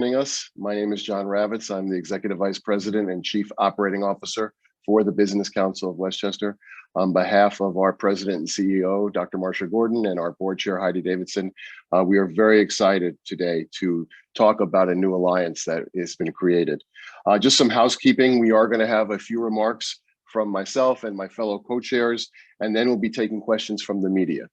joining us. My name is John Ravitz. I'm the Executive Vice President and Chief Operating Officer for the Business Council of Westchester. On behalf of our President and CEO, Dr. Marcia Gordon, and our Board Chair, Heidi Davidson, we are very excited today to talk about a new alliance that has been created. Just some housekeeping. We are going to have a few remarks from myself and my fellow co-chairs, and then we'll be taking questions from the media.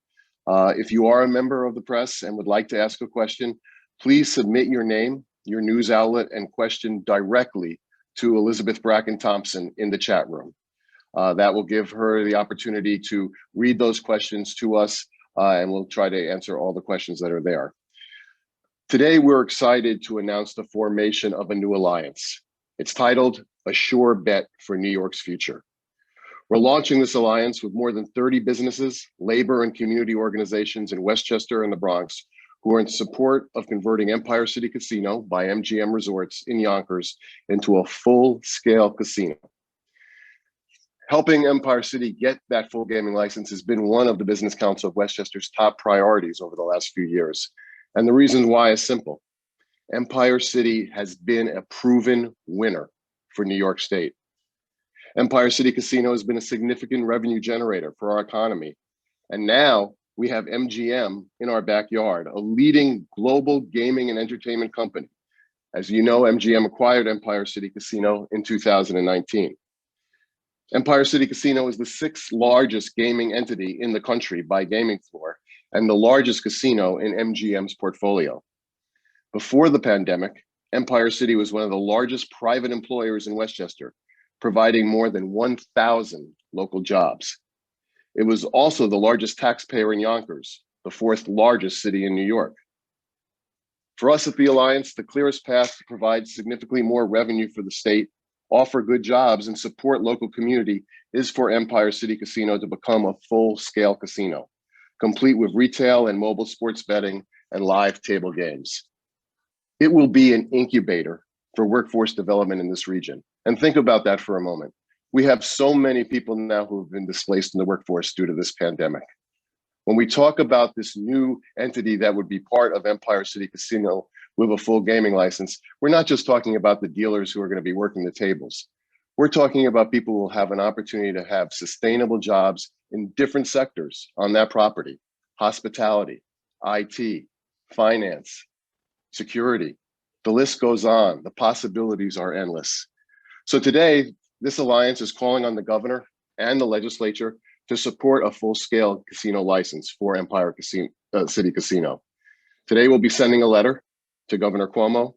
If you are a member of the press and would like to ask a question, please submit your name, your news outlet, and question directly to Elizabeth Bracken Thompson in the chat room. That will give her the opportunity to read those questions to us, and we'll try to answer all the questions that are there. Today, we're excited to announce the formation of a new alliance. It's titled A Sure Bet for New York's Future. We're launching this alliance with more than 30 businesses, labor and community organizations in Westchester and the Bronx who are in support of converting Empire City Casino by MGM Resorts in Yonkers into a full-scale casino. Helping Empire City get that full gaming license has been one of the Business Council of Westchester's top priorities over the last few years. And the reason why is simple. Empire City has been a proven winner for New York State. Empire City Casino has been a significant revenue generator for our economy. And now we have MGM in our backyard, a leading global gaming and entertainment company. As you know, MGM acquired Empire City Casino in 2019. Empire City Casino is the 6th largest gaming entity in the country by gaming floor and the largest casino in MGM's portfolio. Before the pandemic, Empire City was one of the largest private employers in Westchester, providing more than 1,000 local jobs. It was also the largest taxpayer in Yonkers, the 4th largest city in New York. For us at the Alliance, the clearest path to provide significantly more revenue for the state, offer good jobs, and support local community is for Empire City Casino to become a full-scale casino, complete with retail and mobile sports betting and live table games. It will be an incubator for workforce development in this region. And think about that for a moment. We have so many people now who have been displaced in the workforce due to this pandemic. When we talk about this new entity that would be part of Empire City Casino with a full gaming license, we're not just talking about the dealers who are going to be working the tables. We're talking about people who will have an opportunity to have sustainable jobs in different sectors on that property: hospitality, IT, finance, security. The list goes on. The possibilities are endless. So today, this alliance is calling on the governor and the legislature to support a full-scale casino license for Empire City Casino. Today, we'll be sending a letter to Governor Cuomo,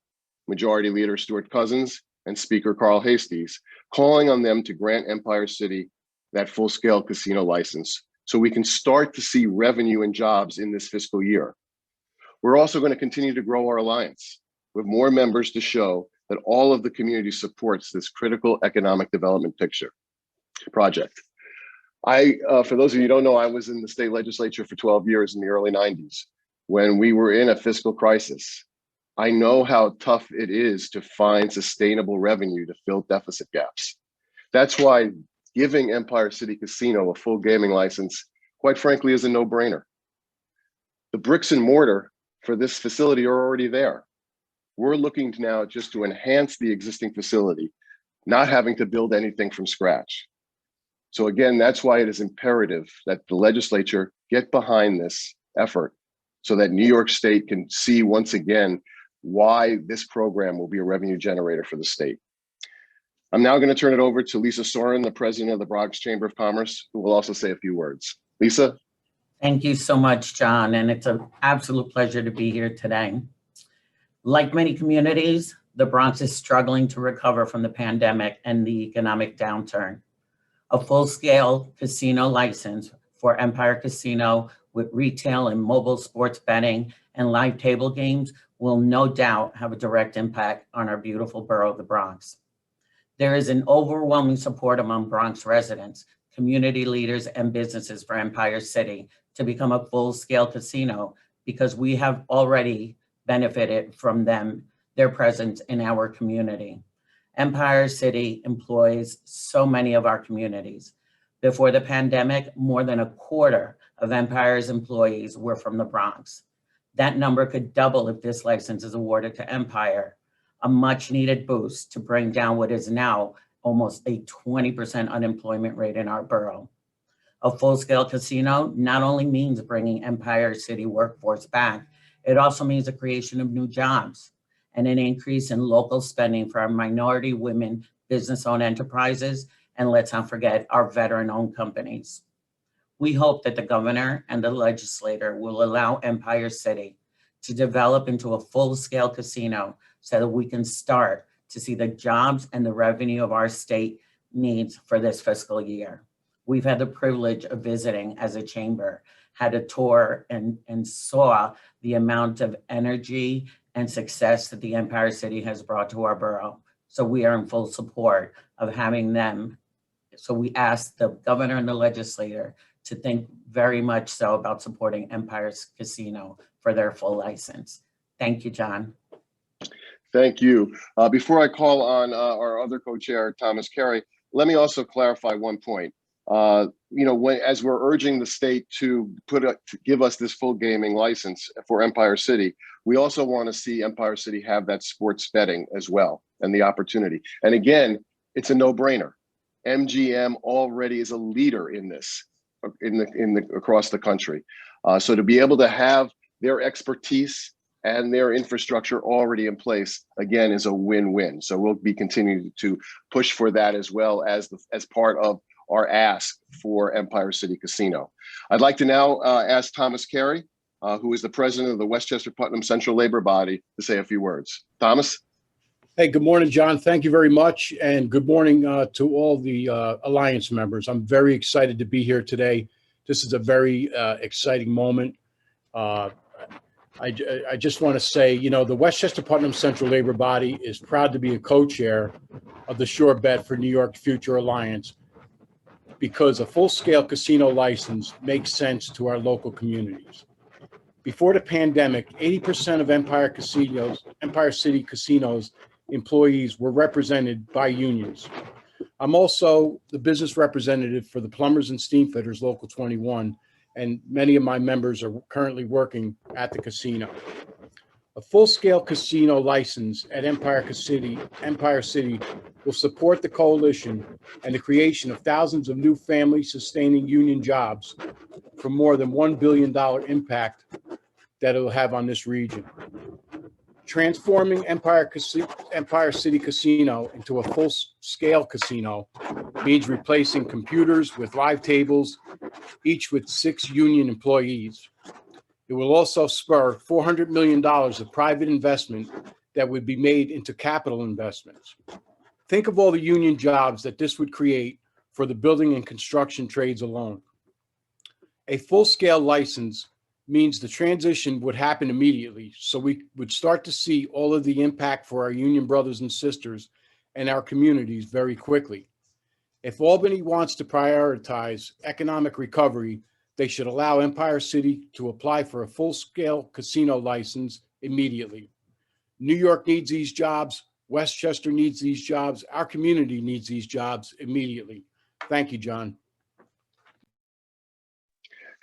Majority Leader Stuart Cousins, and Speaker Carl Heasties, calling on them to grant Empire City that full-scale casino license so we can start to see revenue and jobs in this fiscal year. We're also going to continue to grow our alliance with more members to show that all of the community supports this critical economic development project. For those of you who don't know, I was in the state legislature for 12 years in the early 90s when we were in a fiscal crisis. I know how tough it is to find sustainable revenue to fill deficit gaps. That's why giving Empire City Casino a full gaming license, quite frankly, is a no-brainer. The bricks and mortar for this facility are already there. We're looking now just to enhance the existing facility, not having to build anything from scratch. So again, that's why it is imperative that the legislature get behind this effort so that New York State can see once again why this program will be a revenue generator for the state. I'm now going to turn it over to Lisa Soren, the president of the Bronx Chamber of Commerce, who will also say a few words. Lisa? Thank you so much, John, and it's an absolute pleasure to be here today. Like many communities, the Bronx is struggling to recover from the pandemic and the economic downturn. A full-scale casino license for Empire Casino with retail and mobile sports betting and live table games will no doubt have a direct impact on our beautiful borough of the Bronx. There is an overwhelming support among Bronx residents, community leaders, and businesses for Empire City to become a full-scale casino because we have already benefited from their presence in our community. Empire City employs so many of our communities. Before the pandemic, more than a quarter of Empire's employees were from the Bronx. That number could double if this license is awarded to Empire. a much needed boost to bring down what is now almost a 20% unemployment rate in our borough. A full-scale casino not only means bringing Empire City workforce back, it also means the creation of new jobs and an increase in local spending for our minority women business-owned enterprises, and let's not forget our veteran-owned companies. We hope that the governor and the legislator will allow Empire City to develop into a full-scale casino so that we can start to see the jobs and the revenue of our state needs for this fiscal year. We've had the privilege of visiting as a chamber, had a tour and saw the amount of energy and success that the Empire City has brought to our borough. So we are in full support of having them. So we ask the governor and the legislator to think very much so about supporting Empire's Casino for their full license. Thank you, John. Thank you. Before I call on our other co-chair, Thomas Carey, let me also clarify one point. As we're urging the state to give us this full gaming license for Empire City, we also want to see Empire City have that sports betting as well and the opportunity. And again, it's a no-brainer. MGM already is a leader in this, across the country. So to be able to have their expertise and their infrastructure already in place, again, is a win-win. So we'll be continuing to push for that as well as part of our ask for Empire City Casino. I'd like to now ask Thomas Carey, who is the president of the Westchester Putnam Central Labor Body, to say a few words. Thomas? Hey, good morning, John. Thank you very much. And good morning to all the Alliance members. I'm very excited to be here today. This is a very exciting moment. I just want to say, the Westchester Putnam Central Labor Body is proud to be a co-chair of the Sure Bet for New York Future Alliance, because a full-scale casino license makes sense to our local communities. Before the pandemic, 80% of Empire City Casinos employees were represented by unions. I'm also the business representative for the Plumbers and Steamfitters Local 21, and many of my members are currently working at the casino. A full-scale casino license at Empire City will support the coalition and the creation of thousands of new family-sustaining union jobs for more than $1 billion impact that it will have on this region. Transforming Empire City Casino into a full-scale casino means replacing computers with live tables, each with 6 union employees. It will also spur $400 million of private investment that would be made into capital investments. Think of all the union jobs that this would create for the building and construction trades alone. A full-scale license means the transition would happen immediately, so we would start to see all of the impact for our union brothers and sisters and our communities very quickly. If Albany wants to prioritize economic recovery, they should allow Empire City to apply for a full-scale casino license immediately. New York needs these jobs. Westchester needs these jobs. Our community needs these jobs immediately. Thank you, John.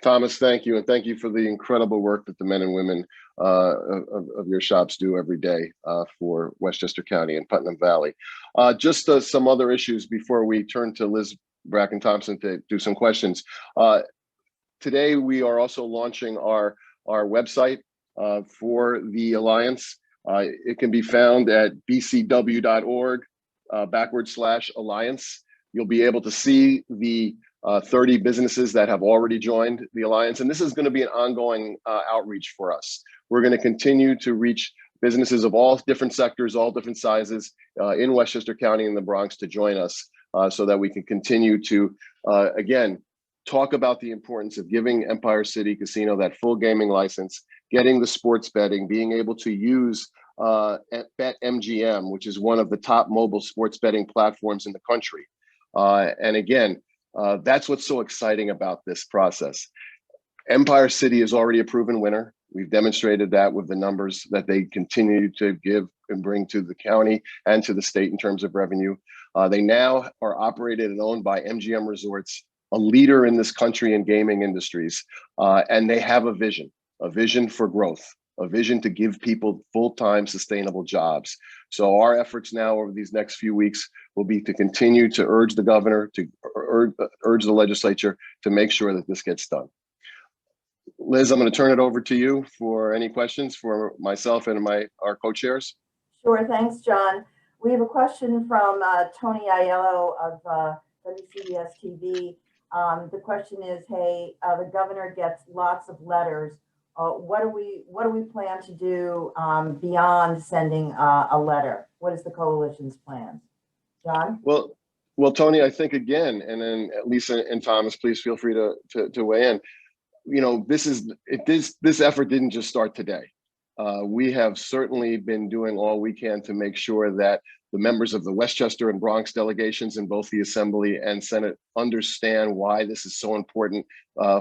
Thomas, thank you. And thank you for the incredible work that the men and women of your shops do every day for Westchester County and Putnam Valley. Just some other issues before we turn to Liz Bracken Thompson to do some questions. Today, we are also launching our website for the Alliance. It can be found at bcw.org/Alliance. You'll be able to see the 30 businesses that have already joined the Alliance. And this is going to be an ongoing outreach for us. We're going to continue to reach businesses of all different sectors, all different sizes in Westchester County and the Bronx to join us so that we can continue to, again, talk about the importance of giving Empire City Casino that full gaming license, getting the sports betting, being able to use BetMGM, which is one of the top mobile sports betting platforms in the country. And again, that's what's so exciting about this process. Empire City is already a proven winner. We've demonstrated that with the numbers that they continue to give and bring to the county and to the state in terms of revenue. They now are operated and owned by MGM Resorts, a leader in this country in gaming industries. And they have a vision for growth. a vision to give people full-time sustainable jobs. So our efforts now over these next few weeks will be to continue to urge the governor, to urge the legislature to make sure that this gets done. Liz, I'm going to turn it over to you for any questions for myself and our co-chairs. Sure, thanks, John. We have a question from Tony Aiello of WCBS TV. The question is, hey, the governor gets lots of letters. What do we plan to do beyond sending a letter? What is the coalition's plan? John? Well, Tony, I think again, and then Lisa and Thomas, please feel free to weigh in. You know, this effort didn't just start today. We have certainly been doing all we can to make sure that the members of the Westchester and Bronx delegations in both the Assembly and Senate understand why this is so important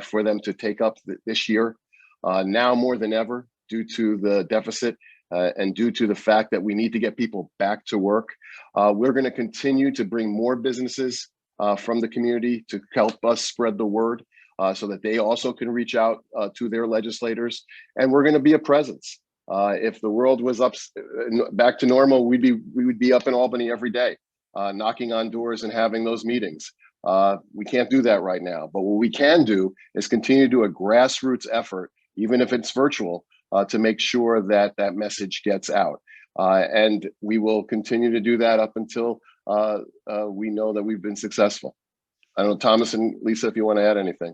for them to take up this year. Now more than ever, due to the deficit and due to the fact that we need to get people back to work, we're going to continue to bring more businesses from the community to help us spread the word so that they also can reach out to their legislators. And we're going to be a presence. If the world was back to normal, we would be up in Albany every day, knocking on doors and having those meetings. We can't do that right now, but what we can do is continue to do a grassroots effort, even if it's virtual, to make sure that that message gets out. And we will continue to do that up until we know that we've been successful. I don't know, Thomas and Lisa, if you want to add anything.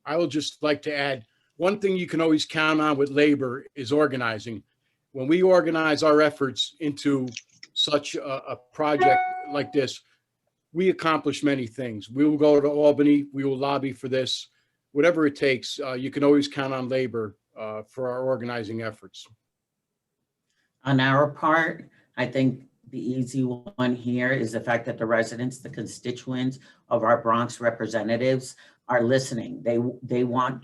I would just like to add, one thing you can always count on with labor is organizing. When we organize our efforts into such a project like this, we accomplish many things. We will go to Albany, we will lobby for this, whatever it takes. You can always count on labor for our organizing efforts. On our part, I think the easy one here is the fact that the residents, the constituents of our Bronx representatives are listening.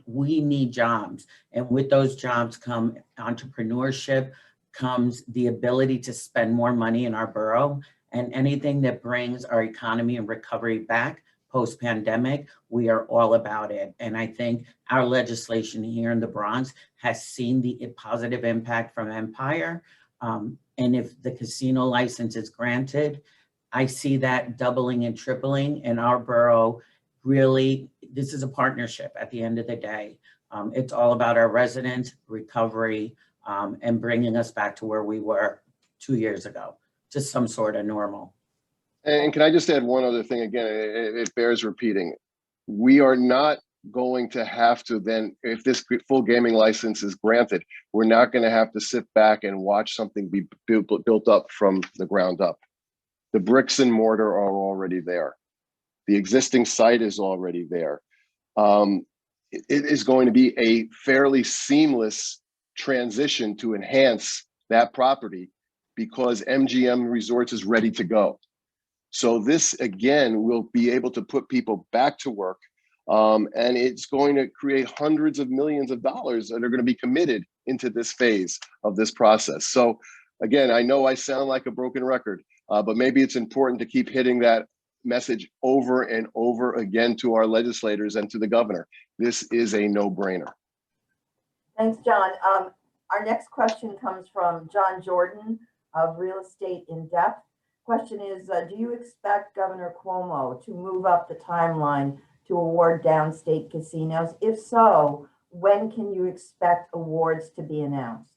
We need jobs. And with those jobs come entrepreneurship, comes the ability to spend more money in our borough, and anything that brings our economy and recovery back post-pandemic, we are all about it. And I think our legislation here in the Bronx has seen the positive impact from Empire. And if the casino license is granted, I see that doubling and tripling in our borough. Really, this is a partnership at the end of the day. It's all about our residents, recovery, and bringing us back to where we were 2 years ago, to some sort of normal. And can I just add one other thing again? It bears repeating. We are not going to have to then, if this full gaming license is granted, we're not going to have to sit back and watch something be built up from the ground up. The bricks and mortar are already there. The existing site is already there. It is going to be a fairly seamless transition to enhance that property because MGM Resorts is ready to go. So this, again, will be able to put people back to work, and it's going to create hundreds of millions of dollars that are going to be committed into this phase of this process. So again, I know I sound like a broken record, but maybe it's important to keep hitting that message over and over again to our legislators and to the governor. This is a no-brainer. Thanks, John. Our next question comes from John Jordan of Real Estate in Depth. Question is, do you expect Governor Cuomo to move up the timeline to award downstate casinos? If so, when can you expect awards to be announced?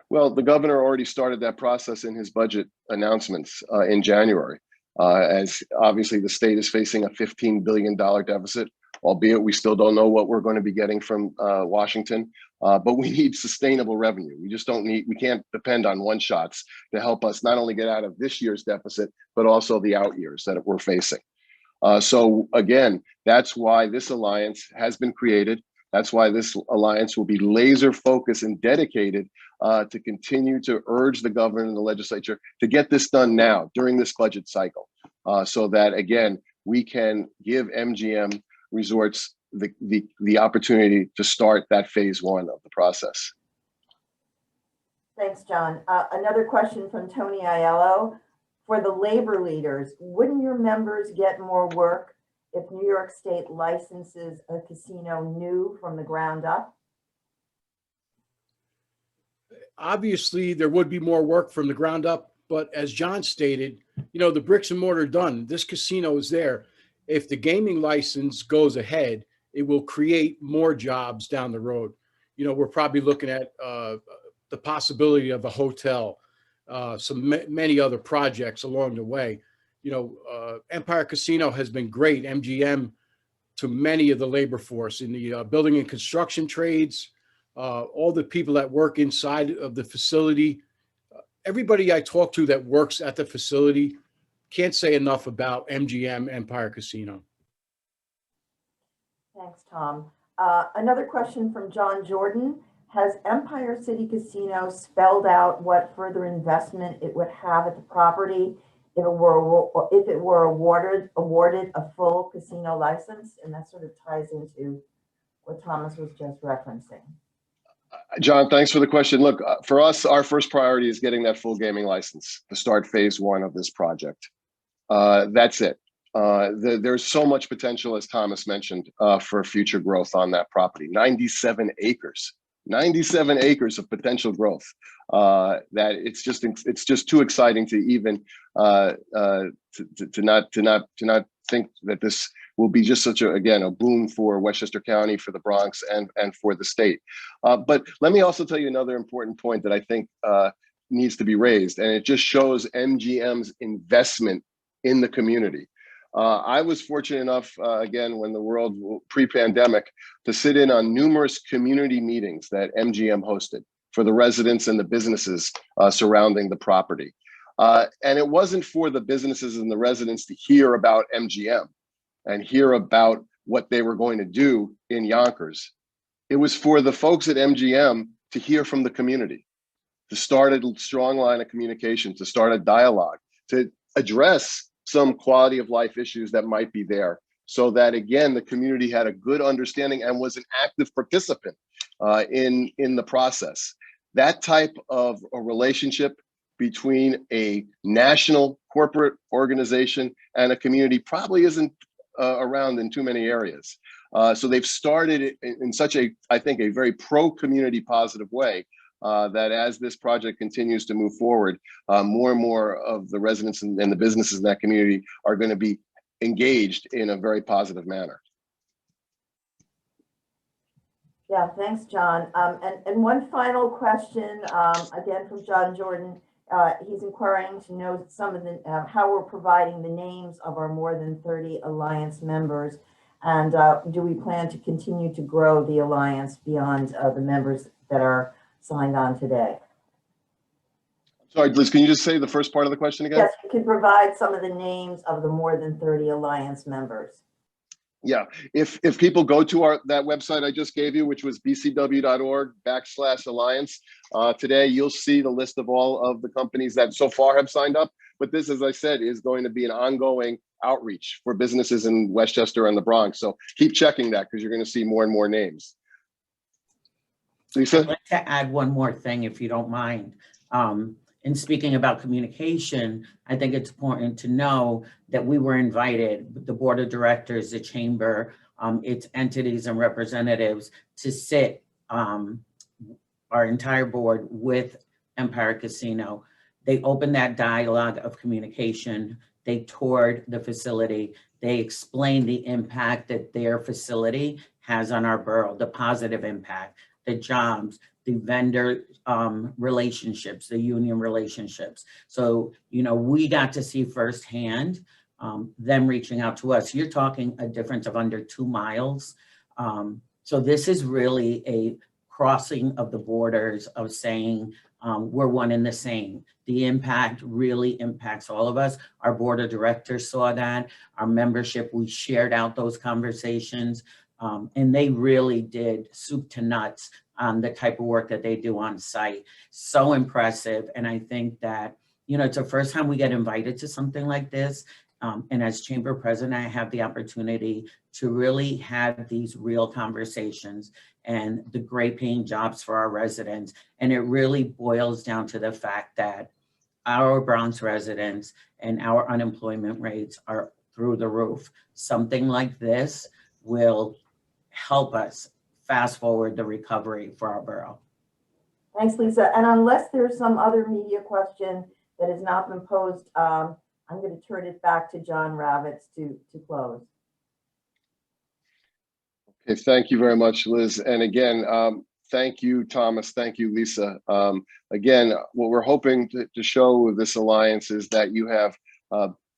Well, the governor already started that process in his budget announcements in January. As obviously the state is facing a $15 billion deficit, albeit we still don't know what we're going to be getting from Washington, but we need sustainable revenue. We can't depend on one shots to help us not only get out of this year's deficit, but also the out years that we're facing. So again, that's why this alliance has been created. That's why this alliance will be laser focused and dedicated to continue to urge the governor and the legislature to get this done now during this budget cycle, so that again, we can give MGM Resorts the opportunity to start that phase one of the process. Thanks, John. Another question from Tony Aiello. For the labor leaders, wouldn't your members get more work if New York State licenses a casino new from the ground up? obviously there would be more work from the ground up, but as John stated, the bricks and mortar done, this casino is there. If the gaming license goes ahead, it will create more jobs down the road. We're probably looking at the possibility of a hotel, many other projects along the way. Empire Casino has been great, MGM, to many of the labor force in the building and construction trades, all the people that work inside of the facility. Everybody I talk to that works at the facility can't say enough about MGM Empire Casino. Thanks, Tom. Another question from John Jordan. Has Empire City Casino spelled out what further investment it would have at the property if it were awarded a full casino license? And that sort of ties into what Thomas was just referencing. John, thanks for the question. Look, for us, our first priority is getting that full gaming license to start phase one of this project. That's it. There's so much potential, as Thomas mentioned, for future growth on that property. 97 acres of potential growth. That it's just too exciting to even to not think that this will be just such a boon for Westchester County, for the Bronx, and for the state. But let me also tell you another important point that I think needs to be raised, and it just shows MGM's investment in the community. I was fortunate enough, again, when the world pre-pandemic, to sit in on numerous community meetings that MGM hosted for the residents and the businesses surrounding the property. And it wasn't for the businesses and the residents to hear about MGM and hear about what they were going to do in Yonkers. It was for the folks at MGM to hear from the community, to start a strong line of communication, to start a dialogue, to address some quality of life issues that might be there, so that, again, the community had a good understanding and was an active participant in the process. That type of a relationship between a national corporate organization and a community probably isn't around in too many areas. So they've started it in such I think, a very pro-community positive way, that as this project continues to move forward, more and more of the residents and the businesses in that community are going to be engaged in a very positive manner. Yeah, thanks, John. And one final question, again, from John Jordan. He's inquiring to know some of the how we're providing the names of our more than 30 Alliance members, and do we plan to continue to grow the Alliance beyond the members that are signed on today? Sorry, Liz, can you just say the first part of the question again? Yes, you could provide some of the names of the more than 30 Alliance members. Yeah, if people go to that website I just gave you, which was bcw.org/alliance, today you'll see the list of all of the companies that so far have signed up. But this, as I said, is going to be an ongoing outreach for businesses in Westchester and the Bronx. So keep checking that, because you're going to see more and more names. Lisa? I'd like to add one more thing, if you don't mind. In speaking about communication, I think it's important to know that we were invited, the board of directors, the chamber, its entities and representatives, to sit, our entire board, with Empire Casino. They opened that dialogue of communication. They toured the facility. They explained the impact that their facility has on our borough, the positive impact, the jobs, the vendor relationships, the union relationships. So, we got to see firsthand them reaching out to us. You're talking a difference of under 2 miles. So this is really a crossing of the borders of saying we're one and the same. The impact really impacts all of us. Our board of directors saw that. Our membership, we shared out those conversations. And they really did soup to nuts on the type of work that they do on site. So impressive. And I think that, it's the first time we get invited to something like this. And as chamber president, I have the opportunity to really have these real conversations and the great paying jobs for our residents. And it really boils down to the fact that our Bronx residents and our unemployment rates are through the roof. Something like this will help us fast forward the recovery for our borough. Thanks, Lisa. And unless there's some other media question that has not been posed, I'm going to turn it back to John Ravitz to close. Okay, thank you very much, Liz. And again, thank you, Thomas. Thank you, Lisa. Again, what we're hoping to show with this alliance is that you have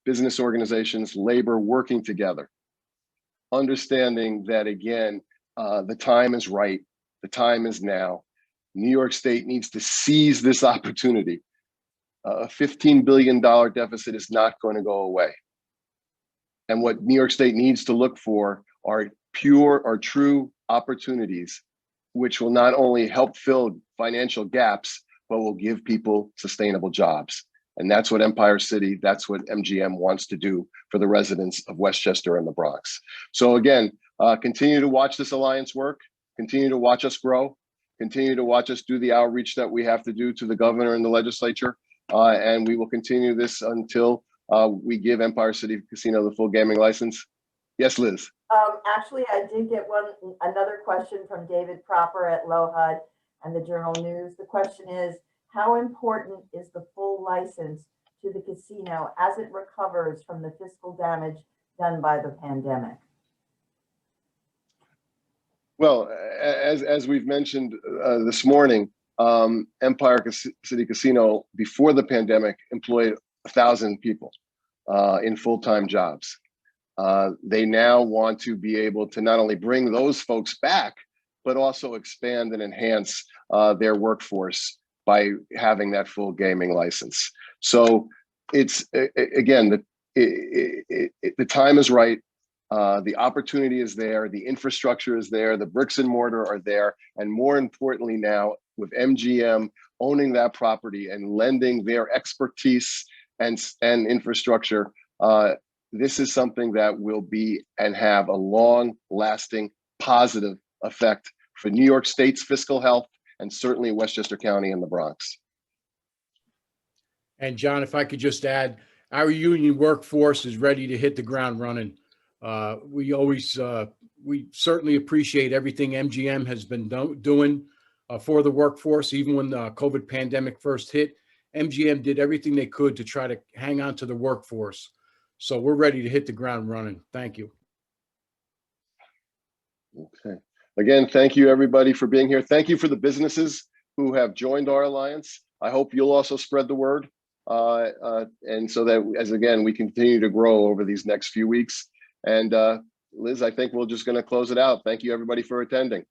business organizations, labor working together, understanding that, again, the time is right. The time is now. New York State needs to seize this opportunity. A $15 billion deficit is not going to go away. And what New York State needs to look for are true opportunities, which will not only help fill financial gaps, but will give people sustainable jobs. And that's what Empire City, that's what MGM wants to do for the residents of Westchester and the Bronx. So again, continue to watch this alliance work, continue to watch us grow, continue to watch us do the outreach that we have to do to the governor and the legislature. And we will continue this until we give Empire City Casino the full gaming license. Yes, Liz. Actually, I did get another question from David Proper at LOHUD and the Journal News. The question is, how important is the full license to the casino as it recovers from the fiscal damage done by the pandemic? Well, as we've mentioned this morning, Empire City Casino before the pandemic employed 1,000 people in full-time jobs. They now want to be able to not only bring those folks back, but also expand and enhance their workforce by having that full gaming license. So it's, again, the time is right. The opportunity is there, the infrastructure is there, the bricks and mortar are there, and more importantly now, with MGM owning that property and lending their expertise and infrastructure, this is something that will be and have a long-lasting positive effect for New York State's fiscal health and certainly Westchester County and the Bronx. And John, if I could just add, our union workforce is ready to hit the ground running. We certainly appreciate everything MGM has been doing for the workforce. Even when the COVID pandemic first hit, MGM did everything they could to try to hang on to the workforce. So we're ready to hit the ground running. Thank you. Okay. Again, thank you everybody for being here. Thank you for the businesses who have joined our alliance. I hope you'll also spread the word. And so that, as again, we continue to grow over these next few weeks. And Liz, I think we're just going to close it out. Thank you everybody for attending.